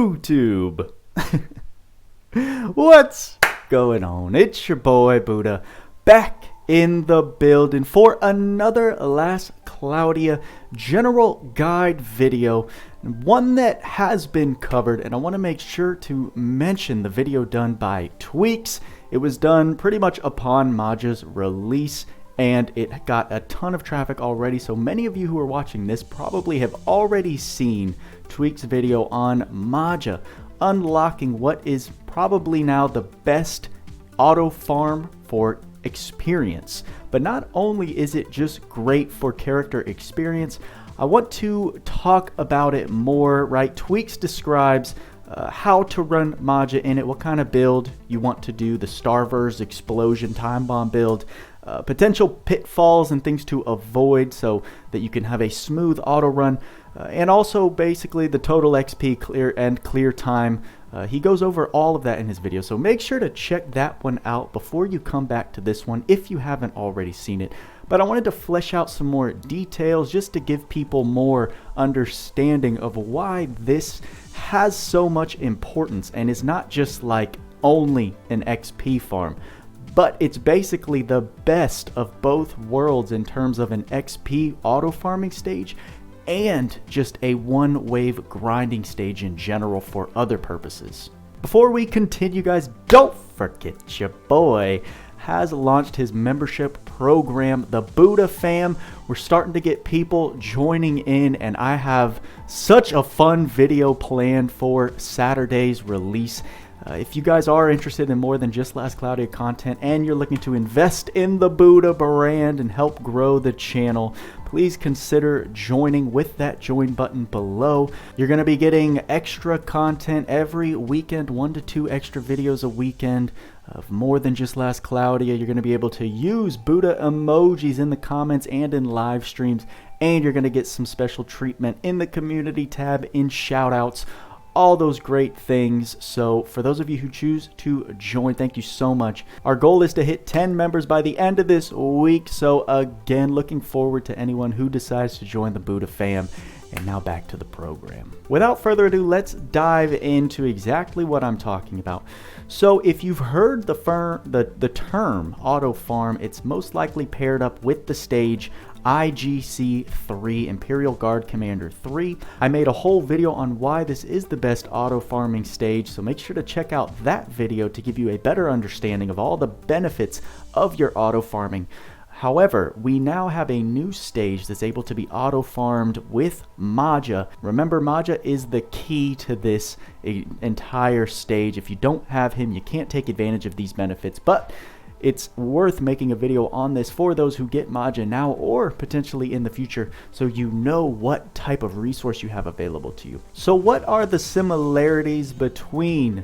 YouTube. What's going on? It's your boy Buddha back in the building for another Last Cloudia general guide video, one that has been covered, and I want to make sure to mention the video done by Tweaks. It was done pretty much upon Maja's release, and it got a ton of traffic already, so many of you who are watching this probably have already seen Tweaks' video on Maja unlocking what is probably now the best auto farm for experience. But not only is it just great for character experience, I want to talk about it more, right? Tweaks describes how to run Maja in it, what kind of build you want to do, the Starverse explosion time bomb build, potential pitfalls and things to avoid so that you can have a smooth auto run, and also basically the total XP clear time. He goes over all of that in his video, so make sure to check that one out before you come back to this one if you haven't already seen it. But I wanted to flesh out some more details just to give people more understanding of why this has so much importance and is not just like only an XP farm, but it's basically the best of both worlds in terms of an XP auto farming stage and just a one-wave grinding stage in general for other purposes. Before we continue, guys, don't forget your boy has launched his membership program, the BoodaFam. We're starting to get people joining in, and I have such a fun video planned for Saturday's release. If you guys are interested in more than just Last Cloudia content and you're looking to invest in the Booda brand and help grow the channel, please consider joining with that join button below. You're going to be getting extra content every weekend, 1 to 2 extra videos a weekend of more than just Last Cloudia. You're going to be able to use Buddha emojis in the comments and in live streams, and you're going to get some special treatment in the community tab, in shoutouts, all those great things. So for those of you who choose to join, thank you so much. Our goal is to hit 10 members by the end of this week, so again, looking forward to anyone who decides to join the Buda fam. And now back to the program. Without further ado, let's dive into exactly what I'm talking about. So if you've heard the term auto farm, it's most likely paired up with the stage IGC 3, Imperial Guard Commander 3. I made a whole video on why this is the best auto farming stage, so make sure to check out that video to give you a better understanding of all the benefits of your auto farming. However, we now have a new stage that's able to be auto farmed with Maja. Remember, Maja is the key to this entire stage. If you don't have him, you can't take advantage of these benefits, but it's worth making a video on this for those who get Maja now or potentially in the future, so you know what type of resource you have available to you. So what are the similarities between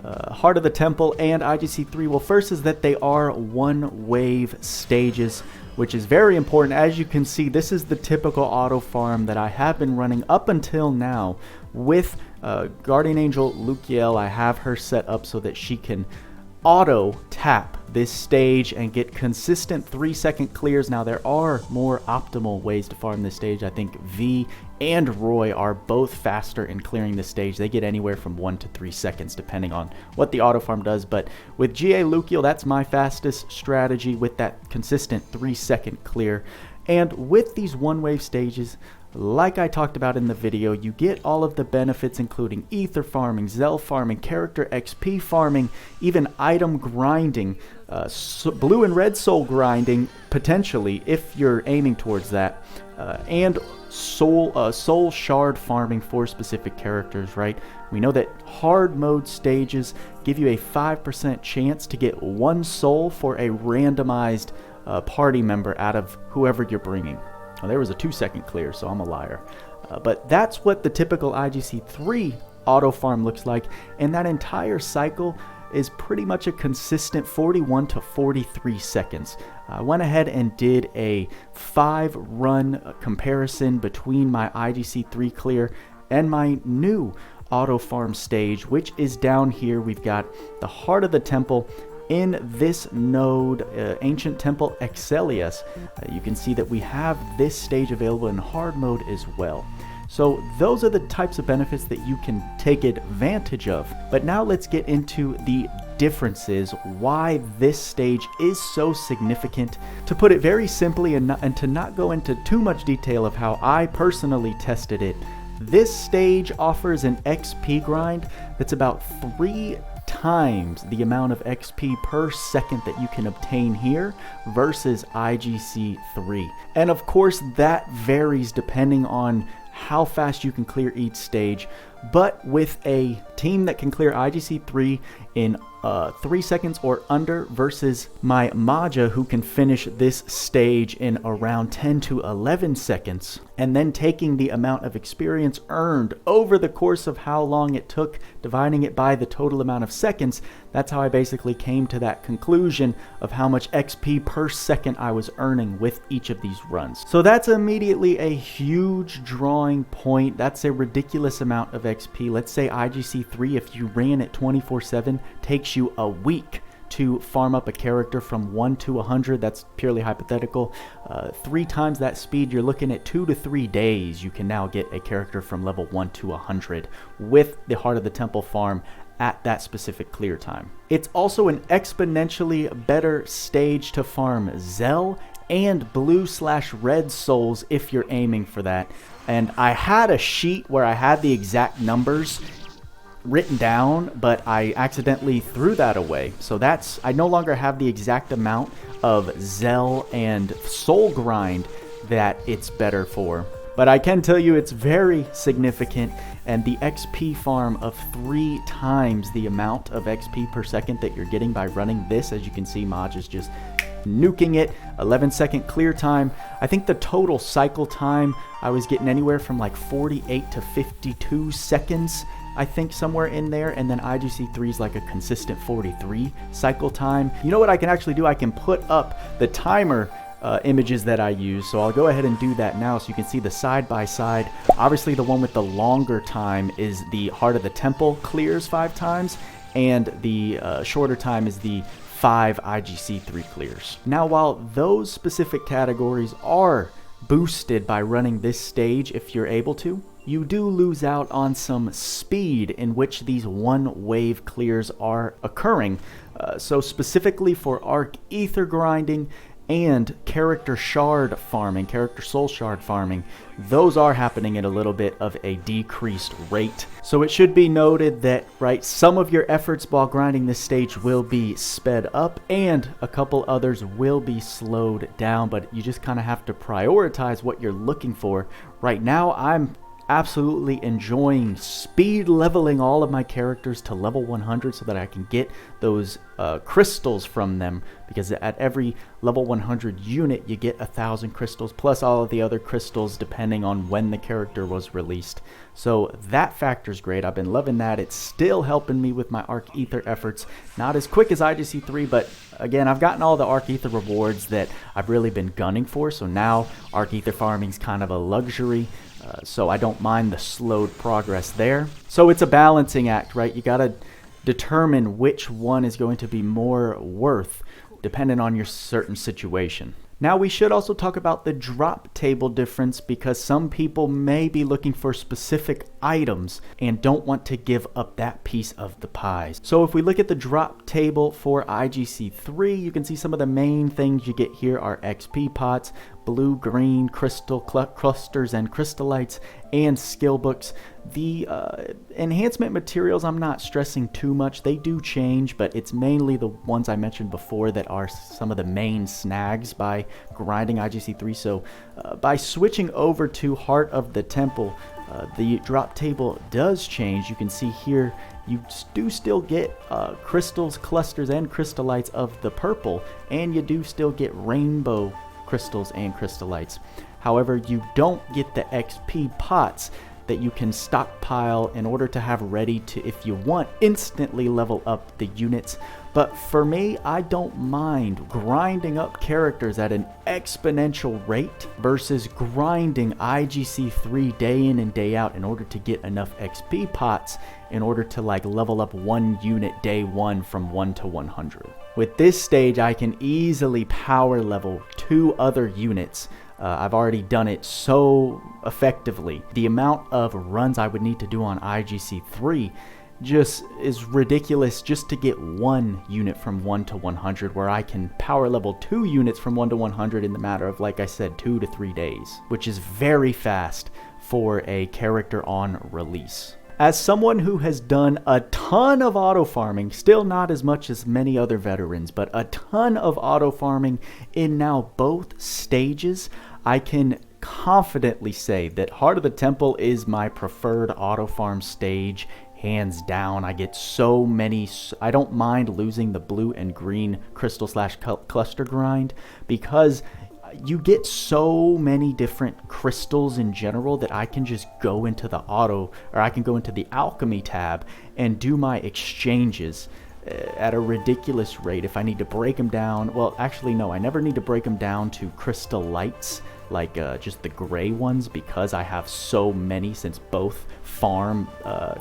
Heart of the Temple and IGC3? Well, first is that they are one-wave stages, which is very important. As you can see, this is the typical auto farm that I have been running up until now with Guardian Angel LiQWYD. I have her set up so that she can auto tap this stage and get consistent 3-second clears. Now there are more optimal ways to farm this stage. I think V and Roy are both faster in clearing this stage. They get anywhere from 1 to 3 seconds depending on what the auto farm does, but with GA LiQWYD, that's my fastest strategy with that consistent 3-second clear. And with these one-wave stages, like I talked about in the video, you get all of the benefits including ether farming, Zell farming, character XP farming, even item grinding, blue and red soul grinding potentially if you're aiming towards that, and soul shard farming for specific characters, right? We know that hard mode stages give you a 5% chance to get 1 soul for a randomized party member out of whoever you're bringing. Well, there was a 2-second clear, so I'm a liar. But that's what the typical IGC3 auto farm looks like, and that entire cycle is pretty much a consistent 41 to 43 seconds. I went ahead and did a 5-run comparison between my IGC3 clear and my new auto farm stage, which is down here. We've got the Heart of the Temple in this node, Ancient Temple Excelius. You can see that we have this stage available in hard mode as well. So those are the types of benefits that you can take advantage of. But now let's get into the differences, why this stage is so significant. To put it very simply and to not go into too much detail of how I personally tested it, this stage offers an XP grind that's about 3 times the amount of XP per second that you can obtain here versus IGC3. And of course that varies depending on how fast you can clear each stage, but with a team that can clear IGC3 in 3 seconds or under versus my Maja, who can finish this stage in around 10 to 11 seconds, and then taking the amount of experience earned over the course of how long it took, dividing it by the total amount of seconds, that's how I basically came to that conclusion of how much XP per second I was earning with each of these runs. So that's immediately a huge drawing point. That's a ridiculous amount of XP. Let's say IGC3, if you ran it 24/7, takes you a week to farm up a character from 1 to 100. That's purely hypothetical. 3 times that speed, you're looking at 2 to 3 days. You can now get a character from level 1 to 100 with the Heart of the Temple farm at that specific clear time. It's also an exponentially better stage to farm Zell and blue/red souls if you're aiming for that. And I had a sheet where I had the exact numbers written down, but I accidentally threw that away. So I no longer have the exact amount of Zell and soul grind that it's better for. But I can tell you it's very significant, and the XP farm of 3 times the amount of XP per second that you're getting by running this. As you can see, Maja is just nuking it. 11-second clear time. I think the total cycle time, I was getting anywhere from like 48 to 52 seconds. I think somewhere in there, and then IGC3 is like a consistent 43 cycle time. You know what I can actually do? I can put up the timer images that I use, so I'll go ahead and do that now so you can see the side by side. Obviously the one with the longer time is the Heart of the Temple clears 5 times, and the shorter time is the 5 IGC3 clears. Now while those specific categories are boosted by running this stage if you're able to, you do lose out on some speed in which these one wave clears are occurring. So specifically for Arc Ether grinding and character shard farming, character soul shard farming, those are happening at a little bit of a decreased rate. So it should be noted that, right, some of your efforts while grinding this stage will be sped up and a couple others will be slowed down, but you just kind of have to prioritize what you're looking for. Right now, I'm absolutely enjoying speed leveling all of my characters to level 100 so that I can get those crystals from them, because at every level 100 unit you get 1,000 crystals plus all of the other crystals depending on when the character was released. So that factor's great. I've been loving that. It's still helping me with my Arc Ether efforts. Not as quick as IGC3, but again, I've gotten all the Arc Ether rewards that I've really been gunning for, so now Arc Ether farming's kind of a luxury. So I don't mind the slowed progress there. So it's a balancing act, right? You gotta determine which one is going to be more worth depending on your certain situation. Now we should also talk about the drop table difference, because some people may be looking for specific items and don't want to give up that piece of the pie. So if we look at the drop table for IGC3, you can see some of the main things you get here are XP pots, blue, green, crystal clusters and crystallites, and skill books. The enhancement materials I'm not stressing too much. They do change, but it's mainly the ones I mentioned before that are some of the main snags by grinding IGC3. So by switching over to Heart of the Temple, the drop table does change. You can see here you do still get crystals, clusters, and crystallites of the purple, and you do still get rainbow crystals and crystallites. However, you don't get the XP pots that you can stockpile in order to have ready to, if you want, instantly level up the units. But for me, I don't mind grinding up characters at an exponential rate versus grinding IGC3 day in and day out in order to get enough XP pots in order to like level up one unit day 1 from 1 to 100. With this stage, I can easily power level 2 other units I've already done it so effectively. The amount of runs I would need to do on IGC3 just is ridiculous just to get one unit from 1 to 100, where I can power level 2 units from 1 to 100 in the matter of, like I said, 2 to 3 days, which is very fast for a character on release. As someone who has done a ton of auto farming, still not as much as many other veterans, but a ton of auto farming in now both stages, I can confidently say that Heart of the Temple is my preferred auto farm stage, hands down. I get so many, I don't mind losing the blue and green crystal slash cluster grind, because you get so many different crystals in general that I can just go into the auto, or I can go into the alchemy tab and do my exchanges at a ridiculous rate. If I need to break them down, well, actually no, I never need to break them down to crystal lights, like just the gray ones, because I have so many, since both farm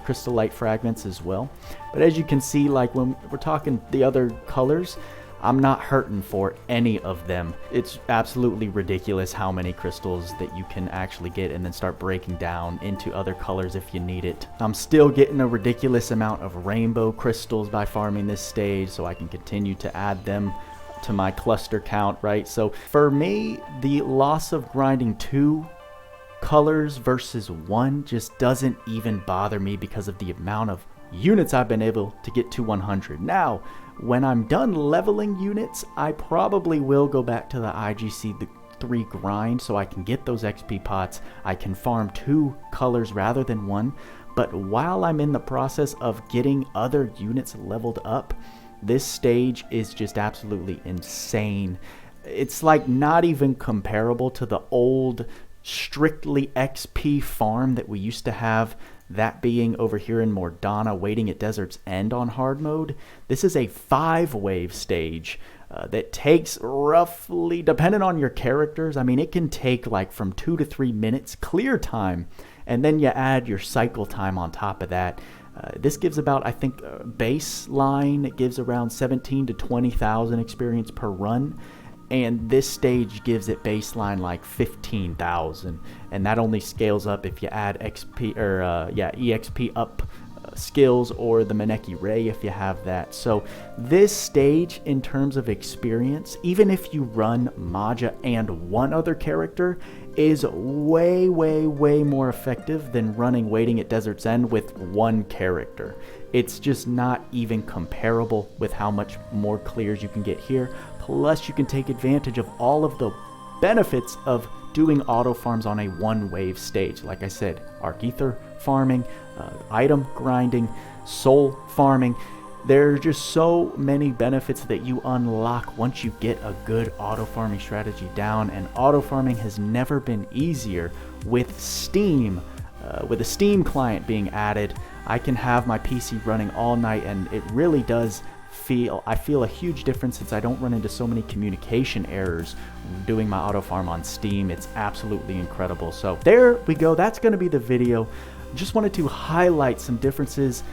crystal light fragments as well. But as you can see, like when we're talking the other colors, I'm not hurting for any of them. It's absolutely ridiculous how many crystals that you can actually get and then start breaking down into other colors if you need it. I'm still getting a ridiculous amount of rainbow crystals by farming this stage, so I can continue to add them to my cluster count, right? So for me, the loss of grinding 2 colors versus 1 just doesn't even bother me because of the amount of units I've been able to get to 100. Now, when I'm done leveling units, I probably will go back to the IGC3 grind so I can get those XP pots. I can farm 2 colors rather than 1. But while I'm in the process of getting other units leveled up, this stage is just absolutely insane. It's like not even comparable to the old strictly XP farm that we used to have, that being over here in Mordana, waiting at Desert's End on hard mode. This is a 5-wave stage that takes roughly, depending on your characters, I mean, it can take like from 2 to 3 minutes clear time, and then you add your cycle time on top of that. This gives about, I think, baseline, it gives around 17 to 20,000 experience per run. And this stage gives it baseline like 15,000, and that only scales up if you add XP or EXP up skills, or the Maneki Ray if you have that. So this stage, in terms of experience, even if you run Maja and 1 other character, is way more effective than running Waiting at Desert's End with 1 character. It's just not even comparable with how much more clears you can get here. Plus, you can take advantage of all of the benefits of doing auto farms on a 1-wave stage. Like I said, Arc Ether farming, item grinding, soul farming. There are just so many benefits that you unlock once you get a good auto farming strategy down, and auto farming has never been easier with Steam. With a Steam client being added, I can have my PC running all night, and it really does I feel a huge difference, since I don't run into so many communication errors doing my auto farm on Steam. It's absolutely incredible. So there we go. That's going to be the video. Just wanted to highlight some differences,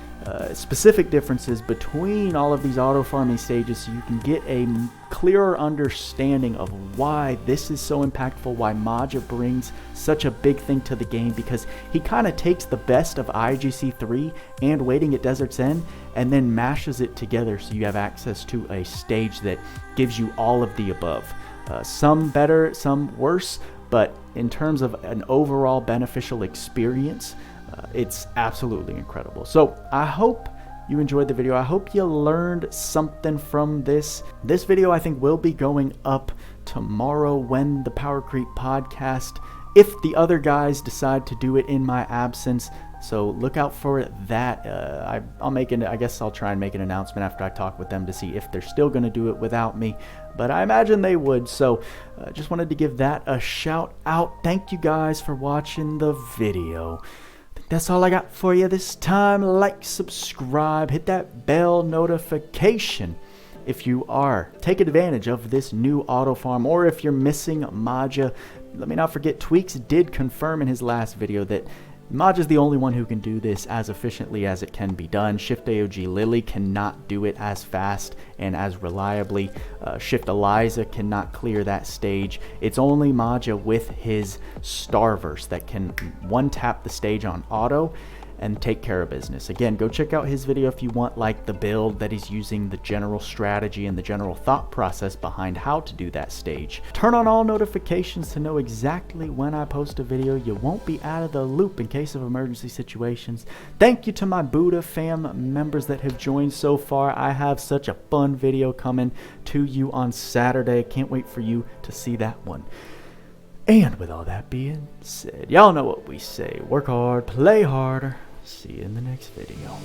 specific differences between all of these auto farming stages, so you can get a clearer understanding of why this is so impactful, why Maja brings such a big thing to the game, because he kind of takes the best of IGC3 and Waiting at Desert's End and then mashes it together, so you have access to a stage that gives you all of the above. Some better, some worse, but in terms of an overall beneficial experience, it's absolutely incredible. So I hope you enjoyed the video. I hope you learned something from this. This video, I think, will be going up tomorrow when the Power Creep podcast, if the other guys decide to do it in my absence. So look out for that. I guess I'll try and make an announcement after I talk with them to see if they're still going to do it without me, but I imagine they would. So just wanted to give that a shout out. Thank you guys for watching the video. That's all I got for you this time. Like, subscribe, hit that bell notification if you are taking advantage of this new auto farm, or if you're missing Maja. Let me not forget, Tweaks did confirm in his last video that Maja's the only one who can do this as efficiently as it can be done. Shift AOG Lily cannot do it as fast and as reliably. Shift Eliza cannot clear that stage. It's only Maja with his Starverse that can one-tap the stage on auto and take care of business. Again, go check out his video if you want like the build that he's using, the general strategy and the general thought process behind how to do that stage. Turn on all notifications to know exactly when I post a video. You won't be out of the loop in case of emergency situations. Thank you to my BoodaFam members that have joined so far. I have such a fun video coming to you on Saturday. Can't wait for you to see that one. And with all that being said, y'all know what we say. Work hard, play harder. See you in the next video.